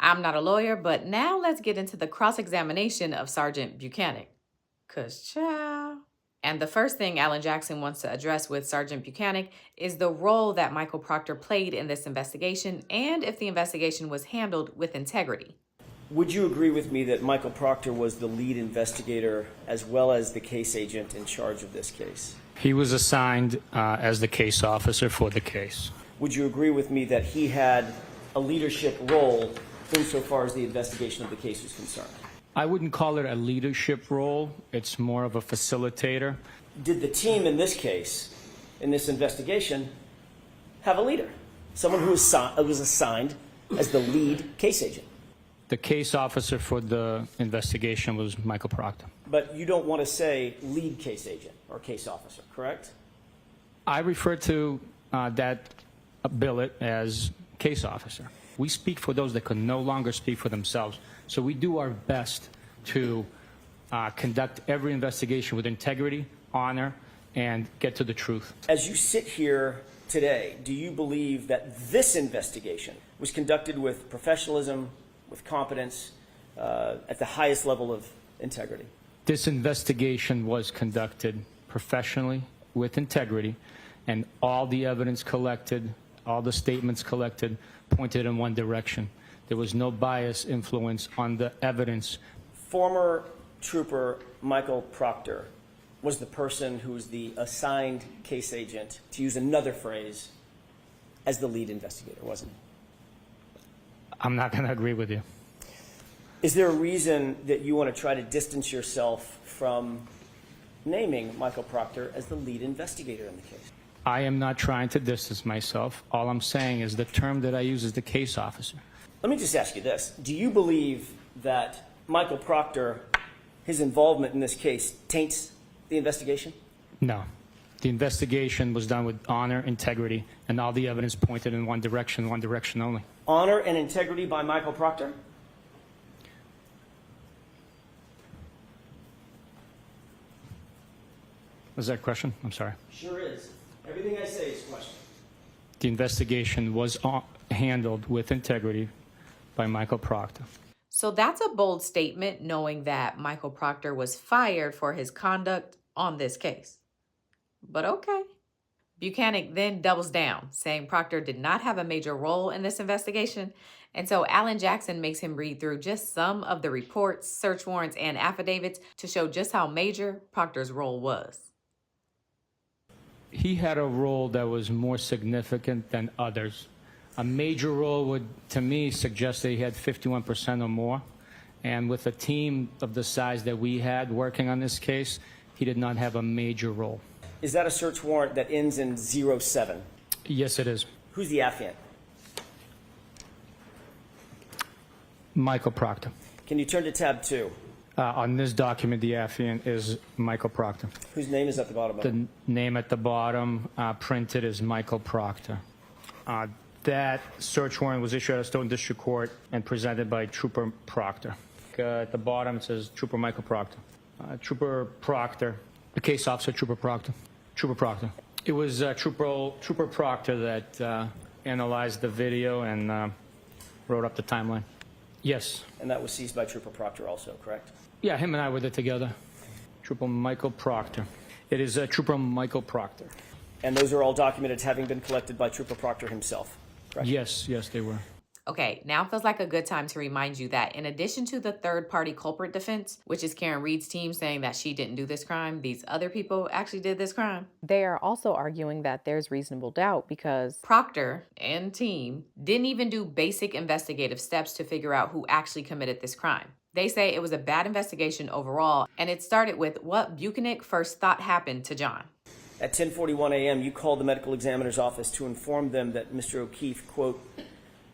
I'm not a lawyer, but now let's get into the cross-examination of Sergeant Bukhenik. 'Cause child. And the first thing Alan Jackson wants to address with Sergeant Bukhenik is the role that Michael Proctor played in this investigation and if the investigation was handled with integrity. Would you agree with me that Michael Proctor was the lead investigator as well as the case agent in charge of this case? He was assigned as the case officer for the case. Would you agree with me that he had a leadership role insofar as the investigation of the case was concerned? I wouldn't call it a leadership role. It's more of a facilitator. Did the team in this case, in this investigation, have a leader? Someone who was assigned as the lead case agent? The case officer for the investigation was Michael Proctor. But you don't want to say lead case agent or case officer, correct? I refer to that billet as case officer. We speak for those that can no longer speak for themselves. So we do our best to conduct every investigation with integrity, honor, and get to the truth. As you sit here today, do you believe that this investigation was conducted with professionalism, with competence, at the highest level of integrity? This investigation was conducted professionally, with integrity, and all the evidence collected, all the statements collected, pointed in one direction. There was no bias influence on the evidence. Former Trooper Michael Proctor was the person who was the assigned case agent, to use another phrase, as the lead investigator, wasn't he? I'm not going to agree with you. Is there a reason that you want to try to distance yourself from naming Michael Proctor as the lead investigator in the case? I am not trying to distance myself. All I'm saying is the term that I use is the case officer. Let me just ask you this. Do you believe that Michael Proctor, his involvement in this case, taints the investigation? No. The investigation was done with honor, integrity, and all the evidence pointed in one direction only. Honor and integrity by Michael Proctor? Was that a question? I'm sorry. Sure is. Everything I say is a question. The investigation was handled with integrity by Michael Proctor. So that's a bold statement, knowing that Michael Proctor was fired for his conduct on this case. But okay. Bukhenik then doubles down, saying Proctor did not have a major role in this investigation, and so Alan Jackson makes him read through just some of the reports, search warrants, and affidavits to show just how major Proctor's role was. He had a role that was more significant than others. A major role would, to me, suggest that he had 51% or more. And with a team of the size that we had working on this case, he did not have a major role. Is that a search warrant that ends in 07? Yes, it is. Who's the affiant? Michael Proctor. Can you turn to tab 2? On this document, the affiant is Michael Proctor. Whose name is at the bottom of it? The name at the bottom printed is Michael Proctor. That search warrant was issued at Stoughton District Court and presented by Trooper Proctor. At the bottom, it says Trooper Michael Proctor. Trooper Proctor, the case officer, Trooper Proctor. Trooper Proctor. It was Trooper Proctor that analyzed the video and wrote up the timeline. Yes. And that was seized by Trooper Proctor also, correct? Yeah, him and I were there together. Trooper Michael Proctor. It is Trooper Michael Proctor. And those are all documented having been collected by Trooper Proctor himself, correct? Yes, they were. Okay, now feels like a good time to remind you that in addition to the third-party culprit defense, which is Karen Reed's team saying that she didn't do this crime, these other people actually did this crime. They are also arguing that there's reasonable doubt because Proctor and team didn't even do basic investigative steps to figure out who actually committed this crime. They say it was a bad investigation overall, and it started with what Bukhenik first thought happened to John. At 10:41 a.m., you called the medical examiner's office to inform them that Mr. O'Keefe, quote,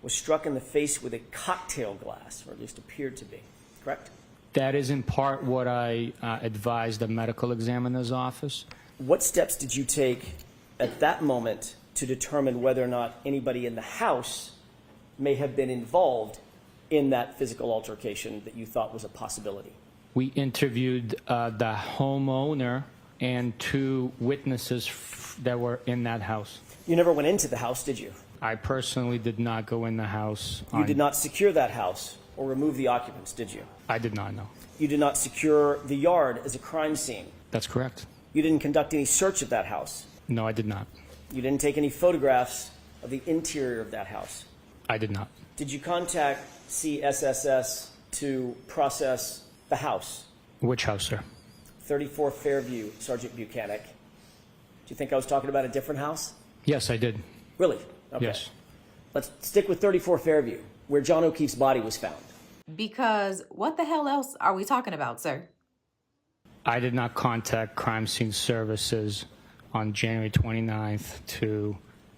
was struck in the face with a cocktail glass, or at least appeared to be, correct? That is in part what I advised the medical examiner's office. What steps did you take at that moment to determine whether or not anybody in the house may have been involved in that physical altercation that you thought was a possibility? We interviewed the homeowner and 2 witnesses that were in that house. You never went into the house, did you? I personally did not go in the house. You did not secure that house or remove the occupants, did you? I did not know. You did not secure the yard as a crime scene. That's correct. You didn't conduct any search of that house. No, I did not. You didn't take any photographs of the interior of that house. I did not. Did you contact CSSS to process the house? Which house, sir? 34 Fairview, Sergeant Bukhenik. Do you think I was talking about a different house? Yes, I did. Really? Okay. Yes. Let's stick with 34 Fairview, where John O'Keefe's body was found. Because what the hell else are we talking about, sir? I did not contact crime scene services on January 29th to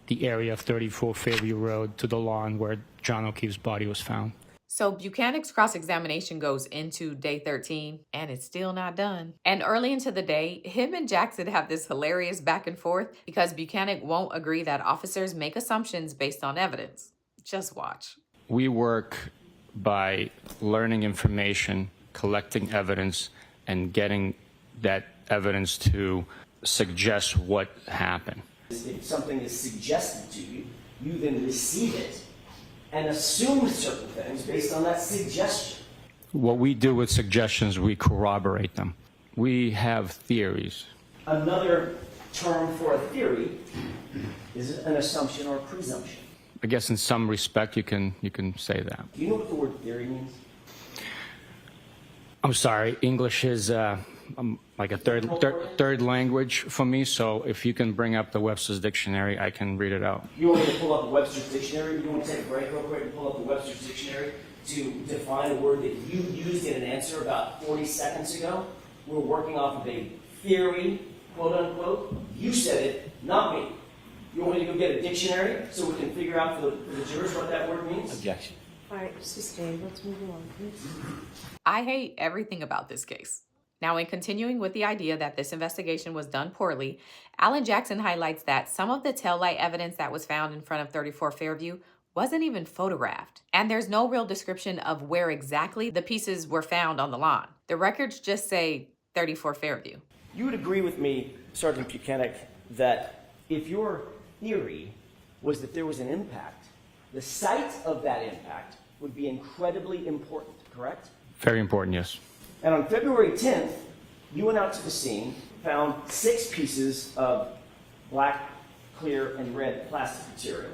the area of 34 Fairview Road to the lawn where John O'Keefe's body was found. So Buchenek's cross-examination goes into day 13, and it's still not done. And early into the day, him and Jackson have this hilarious back and forth because Bukhenik won't agree that officers make assumptions based on evidence. Just watch. We work by learning information, collecting evidence, and getting that evidence to suggest what happened. If something is suggested to you, you then receive it and assume certain things based on that suggestion. What we do with suggestions, we corroborate them. We have theories. Another term for a theory is an assumption or a presumption. I guess in some respect you can say that. Do you know what the word theory means? I'm sorry, English is like a third language for me, so if you can bring up the Webster's Dictionary, I can read it out. You want me to pull up the Webster's Dictionary? You want to take a break real quick and pull up the Webster's Dictionary to define a word that you used in an answer about 40 seconds ago? We're working off of a theory, quote unquote. You said it, not me. You want me to go get a dictionary so we can figure out for the jurors what that word means? Objection. All right, sustained. Let's move along, please. I hate everything about this case. Now, in continuing with the idea that this investigation was done poorly, Alan Jackson highlights that some of the tail light evidence that was found in front of 34 Fairview wasn't even photographed. And there's no real description of where exactly the pieces were found on the lawn. The records just say 34 Fairview. You would agree with me, Sergeant Bukhenik, that if your theory was that there was an impact, the site of that impact would be incredibly important, correct? Very important, yes. And on February 10th, you went out to the scene, found 6 pieces of black, clear, and red plastic material,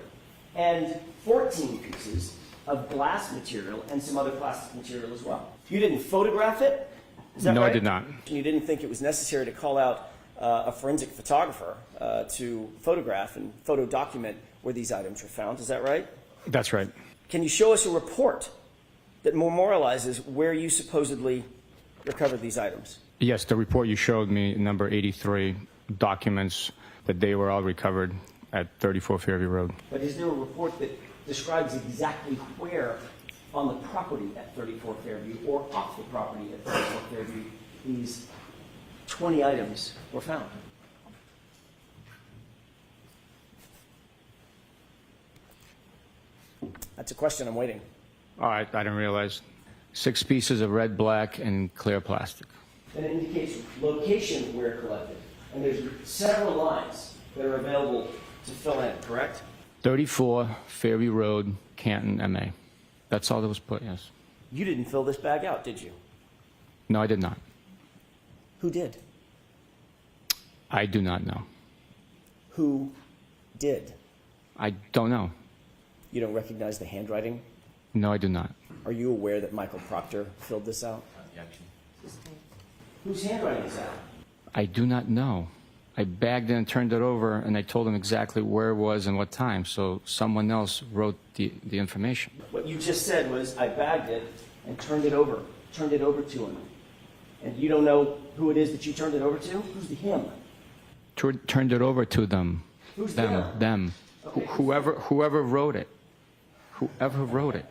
and 14 pieces of glass material and some other plastic material as well. You didn't photograph it? Is that No, right? I did not. You didn't think it was necessary to call out a forensic photographer to photograph and photo document where these items were found. Is that right? That's right. Can you show us a report that memorializes where you supposedly recovered these items? Yes, the report you showed me, number 83, documents that they were all recovered at 34 Fairview Road. But is there a report that describes exactly where on the property at 34 Fairview or off the property at 34 Fairview these 20 items were found? That's a question. I'm waiting. Oh, I didn't realize. 6 pieces of red, black, and clear plastic. And it indicates location where collected. And there's several lines that are available to fill in, correct? 34 Fairview Road, Canton, MA. That's all that was put, yes. You didn't fill this bag out, did you? No, I did not. Who did? I do not know. Who did? I don't know. You don't recognize the handwriting? No, I do not. Are you aware that Michael Proctor filled this out? Sustained. Whose handwriting is that? I do not know. I bagged it and turned it over, and I told them exactly where it was and what time, so someone else wrote the information. What you just said was, I bagged it and turned it over to him. And you don't know who it is that you turned it over to? Who's the him? Turned it over to them. Who's Them. Okay. Whoever wrote it. Whoever wrote it.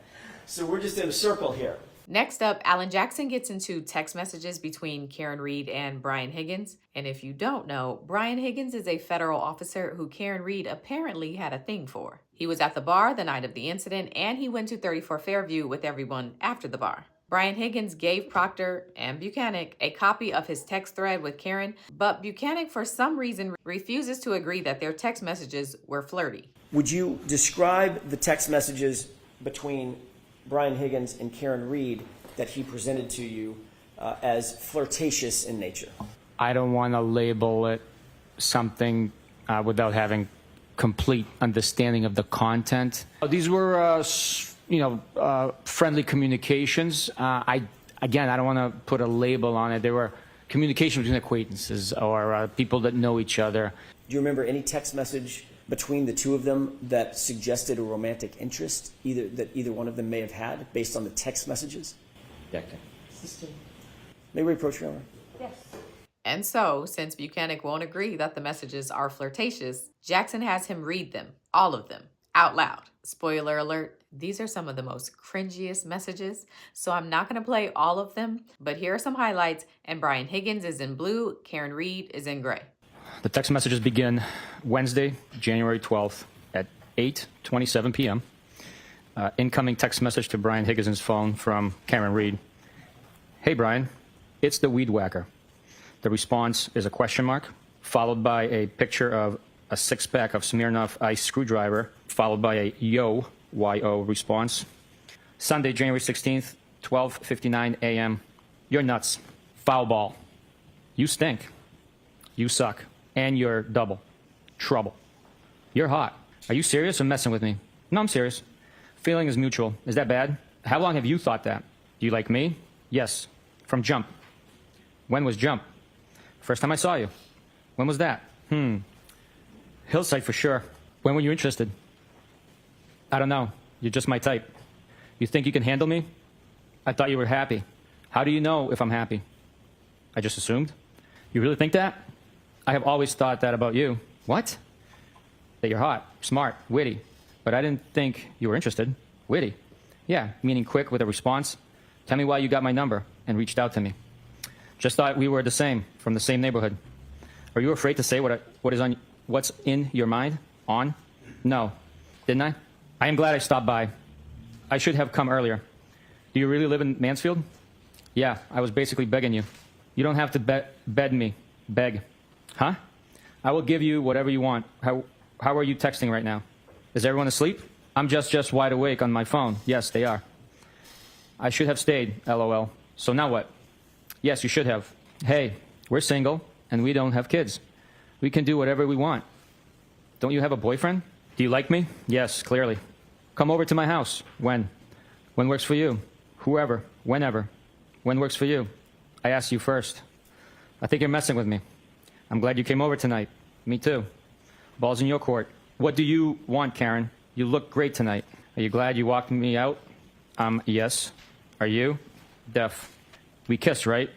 So we're just in a circle here. Next up, Alan Jackson gets into text messages between Karen Reed and Brian Higgins. And if you don't know, Brian Higgins is a federal officer who Karen Reed apparently had a thing for. He was at the bar the night of the incident, and he went to 34 Fairview with everyone after the bar. Brian Higgins gave Proctor and Bukhenik a copy of his text thread with Karen, but Bukhenik, for some reason, refuses to agree that their text messages were flirty. Would you describe the text messages between Brian Higgins and Karen Reed that he presented to you as flirtatious in nature? I don't want to label it something without having complete understanding of the content. These were, friendly communications. I don't want to put a label on it. They were communication between acquaintances or people that know each other. Do you remember any text message between the two of them that suggested a romantic interest, either one of them may have had, based on the text messages? Sustained. May we approach, Your Honor? Yes. And so, since Bukhenik won't agree that the messages are flirtatious, Jackson has him read them, all of them, out loud. Spoiler alert, these are some of the most cringiest messages, so I'm not going to play all of them, but here are some highlights, and Brian Higgins is in blue, Karen Reed is in gray. The text messages begin Wednesday, January 12th at 8:27 p.m. Incoming text message to Brian Higgins' phone from Karen Reed. Hey, Brian, it's the weed whacker. The response is a question mark, followed by a picture of a six-pack of Smirnoff Ice screwdriver, followed by a yo, Y-O response. Sunday, January 16th, 12:59 a.m. You're nuts. Foul ball. You stink. You suck. And you're double. Trouble. You're hot. Are you serious or messing with me? No, I'm serious. Feeling is mutual. Is that bad? How long have you thought that? Do you like me? Yes. From jump. When was jump? First time I saw you. When was that? Hillside for sure. When were you interested? I don't know. You're just my type. You think you can handle me? I thought you were happy. How do you know if I'm happy? I just assumed. You really think that? I have always thought that about you. What? That you're hot, smart, witty. But I didn't think you were interested. Witty. Yeah, meaning quick with a response. Tell me why you got my number and reached out to me. Just thought we were the same, from the same neighborhood. Are you afraid to say what's in your mind? On? No. Didn't I? I am glad I stopped by. I should have come earlier. Do you really live in Mansfield? Yeah, I was basically begging you. You don't have to bed me. Beg. Huh? I will give you whatever you want. How are you texting right now? Is everyone asleep? I'm just wide awake on my phone. Yes, they are. I should have stayed, LOL. So now what? Yes, you should have. Hey, we're single, and we don't have kids. We can do whatever we want. Don't you have a boyfriend? Do you like me? Yes, clearly. Come over to my house. When? When works for you? Whoever. Whenever. When works for you? I asked you first. I think you're messing with me. I'm glad you came over tonight. Me too. Ball's in your court. What do you want, Karen? You look great tonight. Are you glad you walked me out? Yes. Are you? Def. We kissed, right?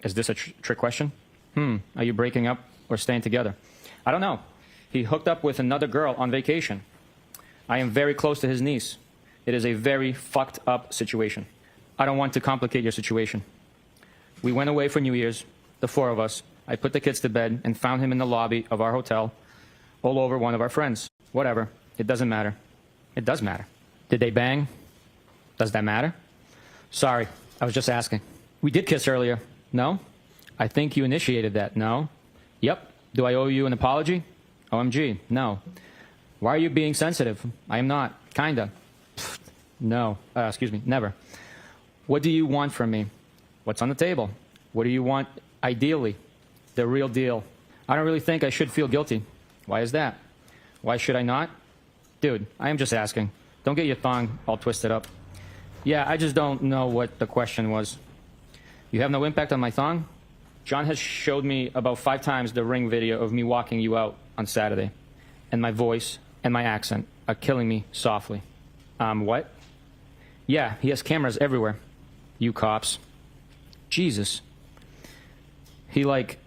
Is this a trick question? Are you breaking up or staying together? I don't know. He hooked up with another girl on vacation. I am very close to his niece. It is a very fucked up situation. I don't want to complicate your situation. We went away for New Year's, the four of us. I put the kids to bed and found him in the lobby of our hotel, all over one of our friends. Whatever. It doesn't matter. It does matter. Did they bang? Does that matter? Sorry, I was just asking. We did kiss earlier. No? I think you initiated that. No? Yep. Do I owe you an apology? OMG. No. Why are you being sensitive? I am not. Kinda. Pfft. No. Excuse me. Never. What do you want from me? What's on the table? What do you want ideally? The real deal. I don't really think I should feel guilty. Why is that? Why should I not? Dude, I am just asking. Don't get your thong all twisted up. Yeah, I just don't know what the question was. You have no impact on my thong? John has showed me about 5 times the Ring video of me walking you out on Saturday. And my voice and my accent are killing me softly. What? Yeah, he has cameras everywhere. You cops. Jesus. He like...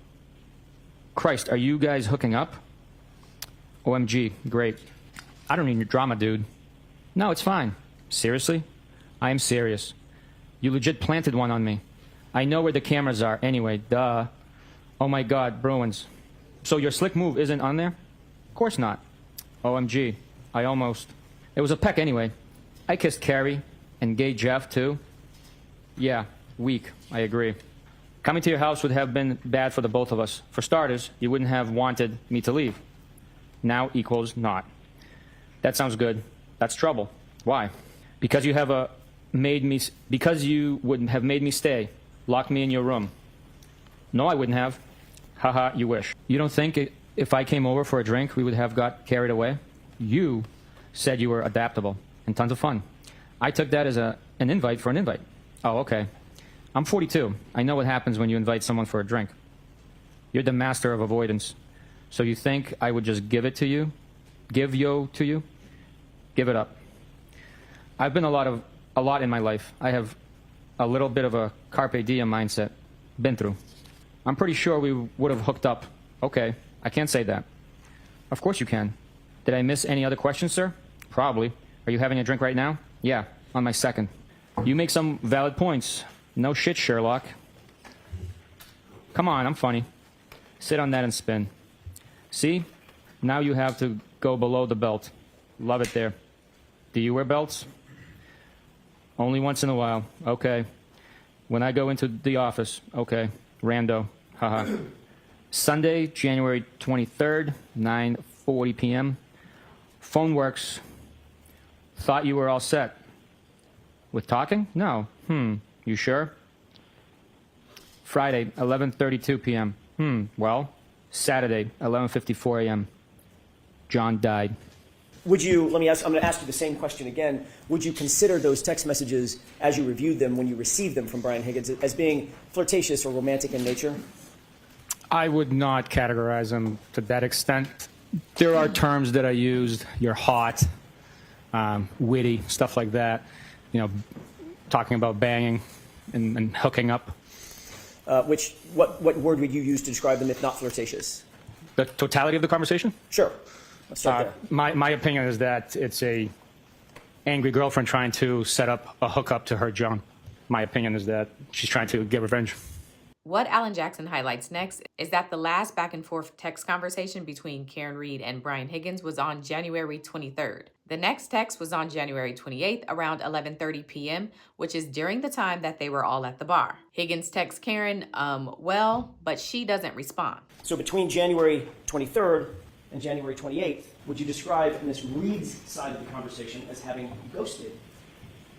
Christ, are you guys hooking up? OMG, great. I don't need your drama, dude. No, it's fine. Seriously? I am serious. You legit planted one on me. I know where the cameras are anyway, duh. Oh my God, Bruins. So your slick move isn't on there? Of course not. OMG, I almost. It was a peck anyway. I kissed Carrie and gay Jeff too. Yeah, weak, I agree. Coming to your house would have been bad for the both of us. For starters, you wouldn't have wanted me to leave. now equals not. That sounds good. That's trouble. Why? Because you because you would have made me stay, locked me in your room. No, I wouldn't have. Haha, you wish. You don't think if I came over for a drink, we would have got carried away? You said you were adaptable and tons of fun. I took that as an invite for an invite. Oh, okay. I'm 42. I know what happens when you invite someone for a drink. You're the master of avoidance. So you think I would just give it to you? Give yo to you? Give it up. I've been a lot in my life. I have a little bit of a carpe diem mindset. Been through. I'm pretty sure we would have hooked up. Okay, I can't say that. Of course you can. Did I miss any other questions, sir? Probably. Are you having a drink right now? Yeah, on my second. You make some valid points. No shit, Sherlock. Come on, I'm funny. Sit on that and spin. See? Now you have to go below the belt. Love it there. Do you wear belts? Only once in a while. Okay. When I go into the office. Okay. Rando. Haha. Sunday, January 23rd, 9:40 p.m. Phone works. Thought you were all set. With talking? No. You sure? Friday, 11:32 p.m. Well, Saturday, 11:54 a.m. John died. I'm going to ask you the same question again. Would you consider those text messages as you reviewed them when you received them from Brian Higgins as being flirtatious or romantic in nature? I would not categorize them to that extent. There are terms that I used. You're hot, witty, stuff like that. You know, talking about banging and hooking up. What word would you use to describe them if not flirtatious? The totality of the conversation? Sure. Let's start there. My opinion is that it's a angry girlfriend trying to set up a hookup to hurt John. My opinion is that she's trying to get revenge. What Alan Jackson highlights next is that the last back and forth text conversation between Karen Reed and Brian Higgins was on January 23rd. The next text was on January 28th around 11:30 p.m., which is during the time that they were all at the bar. Higgins texts Karen, well, but she doesn't respond. So between January 23rd and January 28th, would you describe Ms. Reed's side of the conversation as having ghosted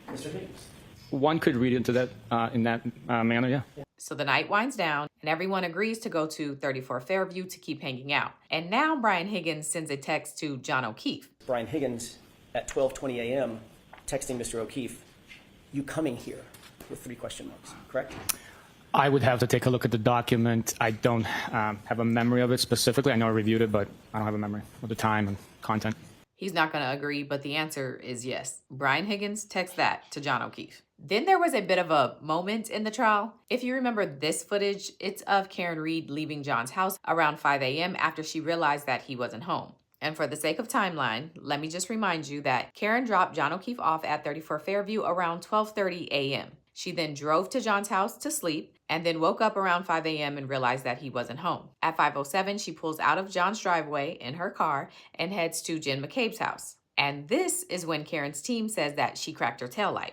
Mr. Higgins? One could read into that in that manner, yeah. So the night winds down, and everyone agrees to go to 34 Fairview to keep hanging out. And now Brian Higgins sends a text to John O'Keefe. Brian Higgins at 12:20 a.m. texting Mr. O'Keefe, "You coming here?" with 3 question marks, correct? I would have to take a look at the document. I don't have a memory of it specifically. I know I reviewed it, but I don't have a memory of the time and content. He's not going to agree, but the answer is yes. Brian Higgins texts that to John O'Keefe. Then there was a bit of a moment in the trial. If you remember this footage, it's of Karen Reed leaving John's house around 5 a.m. after she realized that he wasn't home. And for the sake of timeline, let me just remind you that Karen dropped John O'Keefe off at 34 Fairview around 12:30 a.m. She then drove to John's house to sleep and then woke up around 5 a.m. and realized that he wasn't home. At 5:07, she pulls out of John's driveway in her car and heads to Jen McCabe's house. And this is when Karen's team says that she cracked her taillight.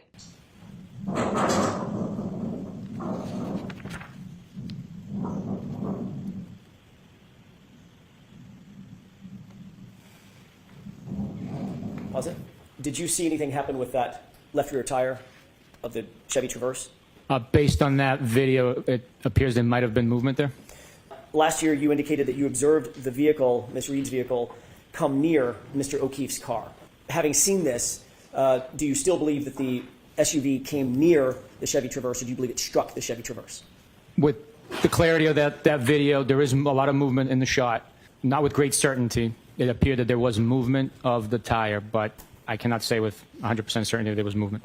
Pause it. Did you see anything happen with that left rear tire of the Chevy Traverse? Based on that video, it appears there might have been movement there. Last year, you indicated that you observed the vehicle, Ms. Reed's vehicle, come near Mr. O'Keefe's car. Having seen this, do you still believe that the SUV came near the Chevy Traverse, or do you believe it struck the Chevy Traverse? With the clarity of that video, there is a lot of movement in the shot. Not with great certainty. It appeared that there was movement of the tire, but I cannot say with 100% certainty there was movement.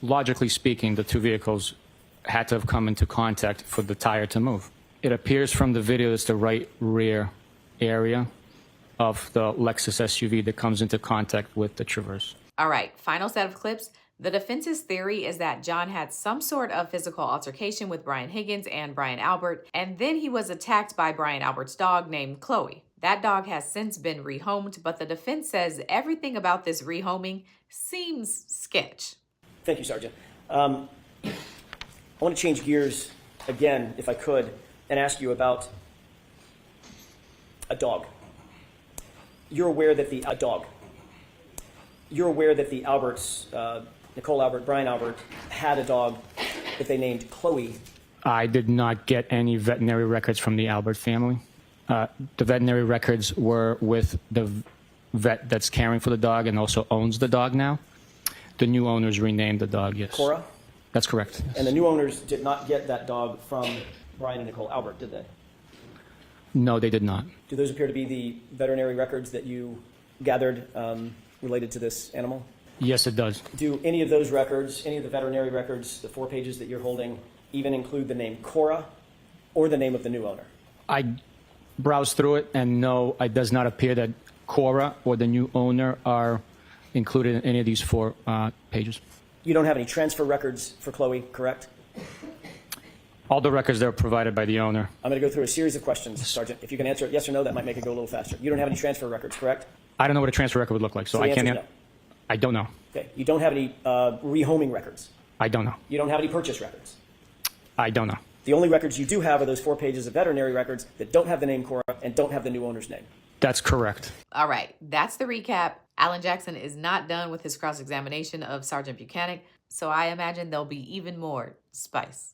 Logically speaking, the two vehicles had to have come into contact for the tire to move. It appears from the video it's the right rear area of the Lexus SUV that comes into contact with the Traverse. All right, final set of clips. The defense's theory is that John had some sort of physical altercation with Brian Higgins and Brian Albert, and then he was attacked by Brian Albert's dog named Chloe. That dog has since been rehomed, but the defense says everything about this rehoming seems sketch. Thank you, Sergeant. I want to change gears again, if I could, and ask you about a dog. You're aware that the dog. You're aware that the Alberts, Nicole Albert, Brian Albert, had a dog that they named Chloe. I did not get any veterinary records from the Albert family. The veterinary records were with the vet that's caring for the dog and also owns the dog now. The new owners renamed the dog, yes. Cora? That's correct. Yes. And the new owners did not get that dog from Brian and Nicole Albert, did they? No, they did not. Do those appear to be the veterinary records that you gathered related to this animal? Yes, it does. Do any of those records, any of the veterinary records, the 4 pages that you're holding, even include the name Cora or the name of the new owner? I browsed through it, and no, it does not appear that Cora or the new owner are included in any of these 4 pages. You don't have any transfer records for Chloe, correct? All the records that are provided by the owner. I'm going to go through a series of questions, Sergeant. If you can answer it yes or no, that might make it go a little faster. You don't have any transfer records, correct? I don't know what a transfer record would look like, so the I answer can't. is no. I don't know. Okay. You don't have any rehoming records. I don't know. You don't have any purchase records. I don't know. The only records you do have are those 4 pages of veterinary records that don't have the name Cora and don't have the new owner's name. That's correct. All right, that's the recap. Alan Jackson is not done with his cross-examination of Sergeant Bukhenik, so I imagine there'll be even more spice.